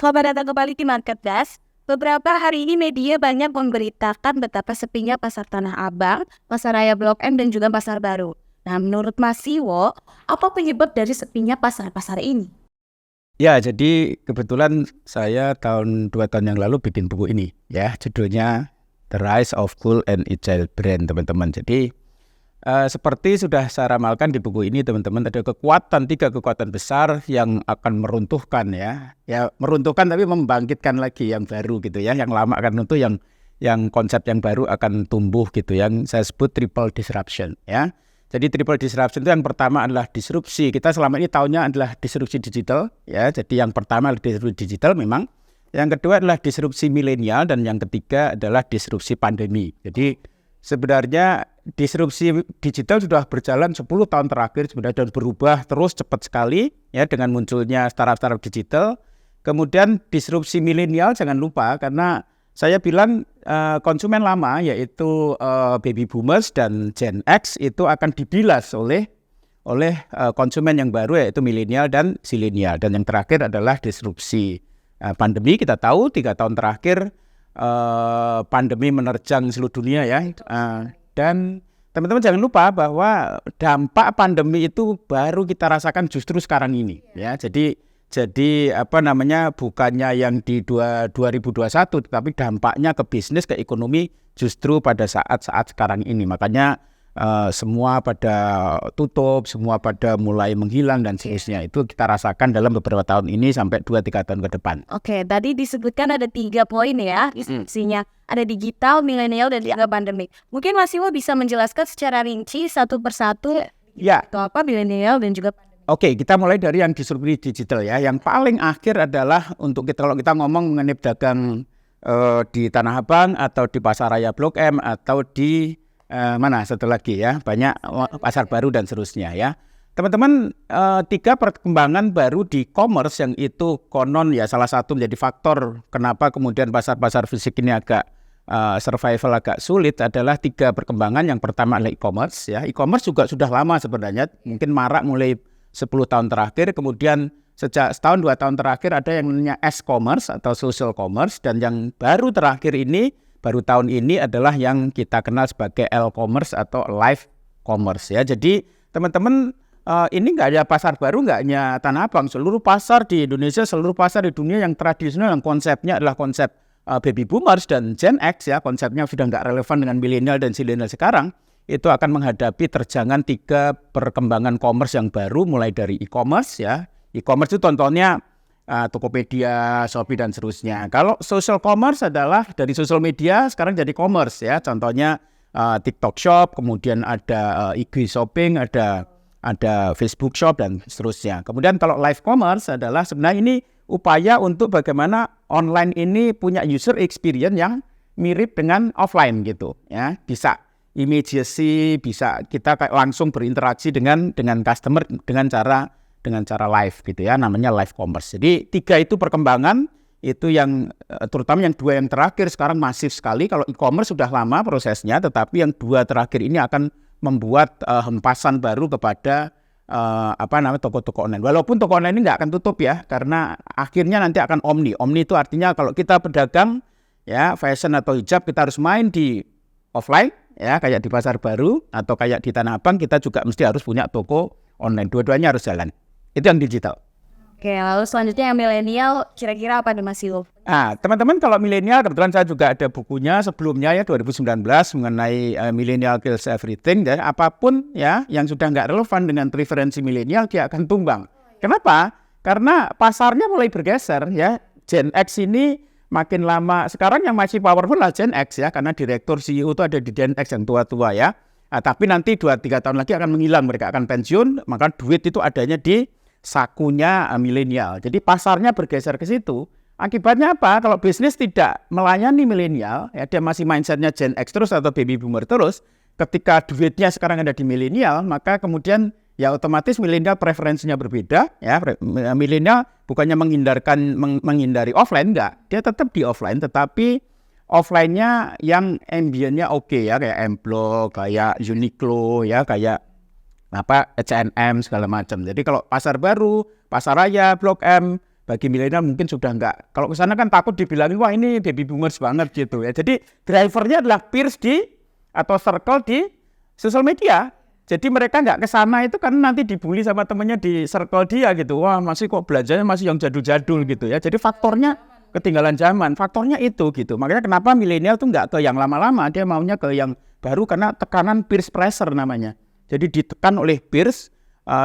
Selamat datang kembali di Market Desk. Beberapa hari ini media banyak memberitakan betapa sepinya pasar Tanah Abang, pasar raya Blok M, dan juga pasar baru. Nah, menurut Mas Siwo, apa penyebab dari sepinya pasar-pasar ini? Ya, jadi kebetulan saya 2 tahun yang lalu bikin buku ini, ya, judulnya The Rise of Cool and Agile Brand, teman-teman. Jadi seperti sudah saya ramalkan di buku ini, teman-teman, ada tiga kekuatan besar yang akan meruntuhkan, ya meruntuhkan tapi membangkitkan lagi yang baru gitu ya, yang lama akan runtuh, yang konsep yang baru akan tumbuh gitu, yang saya sebut triple disruption, ya. Jadi triple disruption itu yang pertama adalah disrupsi. Kita selama ini tahunya adalah disrupsi digital, ya. Jadi yang pertama adalah disrupsi digital memang. Yang kedua adalah disrupsi milenial dan yang ketiga adalah disrupsi pandemi. Jadi sebenarnya disrupsi digital sudah berjalan 10 tahun terakhir sebenarnya, dan berubah terus cepat sekali ya dengan munculnya startup-startup digital. Kemudian disrupsi milenial jangan lupa, karena saya bilang konsumen lama yaitu baby boomers dan Gen X itu akan dibilas oleh konsumen yang baru yaitu milenial dan zilenial. Dan yang terakhir adalah disrupsi pandemi. Kita tahu 3 tahun terakhir pandemi menerjang seluruh dunia ya. Dan teman-teman jangan lupa bahwa dampak pandemi itu baru kita rasakan justru sekarang ini ya. Jadi bukannya yang di 2021, tetapi dampaknya ke bisnis, ke ekonomi justru pada saat-saat sekarang ini. Makanya semua pada tutup, semua pada mulai menghilang dan seterusnya. Itu kita rasakan dalam beberapa tahun ini sampai 2-3 tahun ke depan. Oke, tadi disebutkan ada 3 poin ya disrupsinya. Ada digital, milenial, dan juga pandemi. Mungkin Mas Siwo bisa menjelaskan secara rinci satu persatu itu apa milenial dan juga pandemi. Oke, kita mulai dari yang disrupsi digital ya. Yang paling akhir adalah kalau kita ngomong mengenai pedagang di Tanah Abang atau di pasar raya Blok M atau di satu lagi ya, banyak pasar baru dan seterusnya ya. Teman-teman, 3 perkembangan baru di e-commerce yang itu konon ya salah satu menjadi faktor kenapa kemudian pasar-pasar fisik ini agak survival agak sulit adalah 3 perkembangan. Yang pertama adalah e-commerce ya. E-commerce juga sudah lama sebenarnya, mungkin marak mulai 10 tahun terakhir, kemudian sejak setahun 2 tahun terakhir ada yang namanya S-commerce atau social commerce, dan yang baru terakhir ini, baru tahun ini adalah yang kita kenal sebagai L-commerce atau live commerce ya. Jadi teman-teman, ini nggak ada pasar baru, nggak hanya Tanah Abang, seluruh pasar di Indonesia, seluruh pasar di dunia yang tradisional, yang konsepnya adalah konsep baby boomers dan Gen X ya, konsepnya sudah nggak relevan dengan milenial dan zilenial sekarang, itu akan menghadapi terjangan 3 perkembangan commerce yang baru, mulai dari e-commerce ya. E-commerce itu contohnya Tokopedia, Shopee dan seterusnya. Kalau social commerce adalah dari social media sekarang jadi commerce ya. Contohnya TikTok Shop, kemudian ada IG Shopping, ada Facebook Shop dan seterusnya. Kemudian kalau live commerce adalah sebenarnya ini upaya untuk bagaimana online ini punya user experience yang mirip dengan offline gitu ya. Bisa immediacy, bisa kita langsung berinteraksi dengan customer dengan cara live gitu ya, namanya live commerce. Jadi 3 itu perkembangan itu yang terutama yang 2 yang terakhir sekarang masif sekali. Kalau e-commerce sudah lama prosesnya, tetapi yang 2 terakhir ini akan membuat hempasan baru kepada toko-toko online. Walaupun toko online ini nggak akan tutup ya, karena akhirnya nanti akan omni. Omni itu artinya kalau kita pedagang ya fashion atau hijab, kita harus main di offline ya, kayak di pasar baru atau kayak di Tanah Abang, kita juga mesti harus punya toko online. Dua-duanya harus jalan. Itu yang digital. Oke, lalu selanjutnya yang milenial, kira-kira apa nih Mas Siwo? Teman-teman, kalau milenial kebetulan saya juga ada bukunya sebelumnya ya, 2019 mengenai millennial kills everything. Dan apapun ya yang sudah nggak relevan dengan preferensi milenial, dia akan tumbang. Kenapa? Karena pasarnya mulai bergeser ya. Gen X ini makin lama, sekarang yang masih powerful lah Gen X ya, karena direktur CEO itu ada di Gen X yang tua-tua ya. Tapi nanti 2-3 tahun lagi akan menghilang, mereka akan pensiun, maka duit itu adanya di sakunya milenial. Jadi pasarnya bergeser ke situ. Akibatnya apa? Kalau bisnis tidak melayani milenial, ya dia masih mindsetnya Gen X terus atau baby boomer terus, ketika duitnya sekarang ada di milenial, maka kemudian ya otomatis milenial preferensinya berbeda ya. Milenial bukannya menghindari offline, enggak, dia tetap di offline, tetapi offline-nya yang ambience-nya oke ya, kayak M-Block, kayak Uniqlo ya, kayak H&M segala macam. Jadi kalau pasar baru, pasar raya, Blok M, bagi milenial mungkin sudah enggak. Kalau ke sana kan takut dibilangin wah ini baby boomers banget gitu ya. Jadi drivernya adalah peers atau circle di sosial media. Jadi mereka nggak ke sana itu karena nanti dibully sama temennya di circle dia gitu. Wah masih kok belanjanya masih yang jadul-jadul gitu ya. Jadi faktornya ketinggalan zaman, faktornya itu gitu. Makanya kenapa milenial tuh nggak ke yang lama-lama, dia maunya ke yang baru karena tekanan peer pressure namanya. Jadi ditekan oleh peers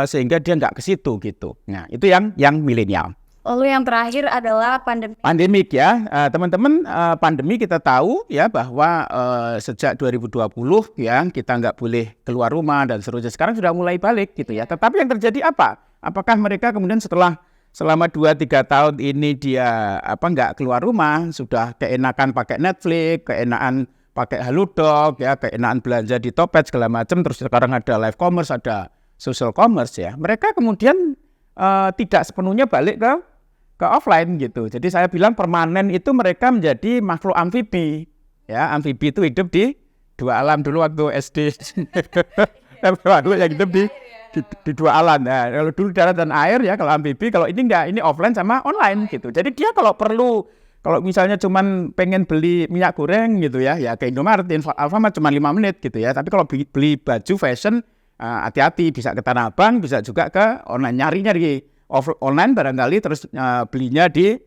sehingga dia nggak ke situ gitu. Nah itu yang milenial. Lalu yang terakhir adalah pandemi. Pandemik ya, teman-teman, pandemi kita tahu ya bahwa sejak 2020 ya kita nggak boleh keluar rumah dan seterusnya. Sekarang sudah mulai balik gitu ya. Tetapi yang terjadi apa? Apakah mereka kemudian selama 2-3 tahun ini dia nggak keluar rumah, sudah keenakan pakai Netflix, keenakan pakai Halodoc ya, keenakan belanja di Topet segala macam, terus sekarang ada live commerce, ada social commerce ya. Mereka kemudian tidak sepenuhnya balik ke offline gitu. Jadi saya bilang permanen itu mereka menjadi makhluk amfibi. Ya, amfibi itu hidup di dua alam dulu waktu SD. Waktu yang hidup di dua alam. Nah, kalau dulu darat dan air ya kalau amfibi, kalau ini enggak, ini offline sama online gitu. Jadi dia kalau misalnya cuman pengen beli minyak goreng gitu ya ke Indomaret, Alfamart cuma 5 menit gitu ya. Tapi kalau beli baju fashion hati-hati, bisa ke Tanah Abang, bisa juga ke online, nyarinya di online barangkali, terus belinya di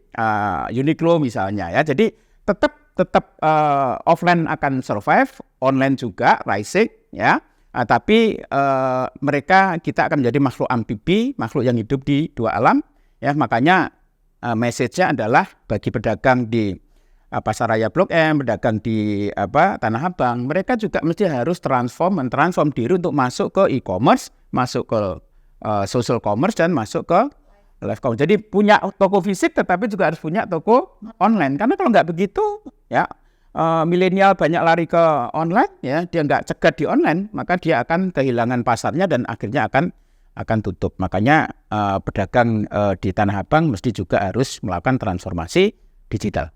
Uniqlo misalnya ya. Jadi tetap offline akan survive, online juga rising ya. Tapi kita akan menjadi makhluk amfibi, makhluk yang hidup di dua alam ya. Makanya message-nya adalah bagi pedagang di Pasaraya Blok M, pedagang di Tanah Abang, mereka juga mesti harus mentransform diri untuk masuk ke e-commerce, masuk ke social commerce, dan masuk ke live commerce. Jadi punya toko fisik tetapi juga harus punya toko online. Karena kalau nggak begitu ya milenial banyak lari ke online ya, dia nggak cegat di online, maka dia akan kehilangan pasarnya dan akhirnya akan tutup. Makanya pedagang di Tanah Abang mesti juga harus melakukan transformasi digital.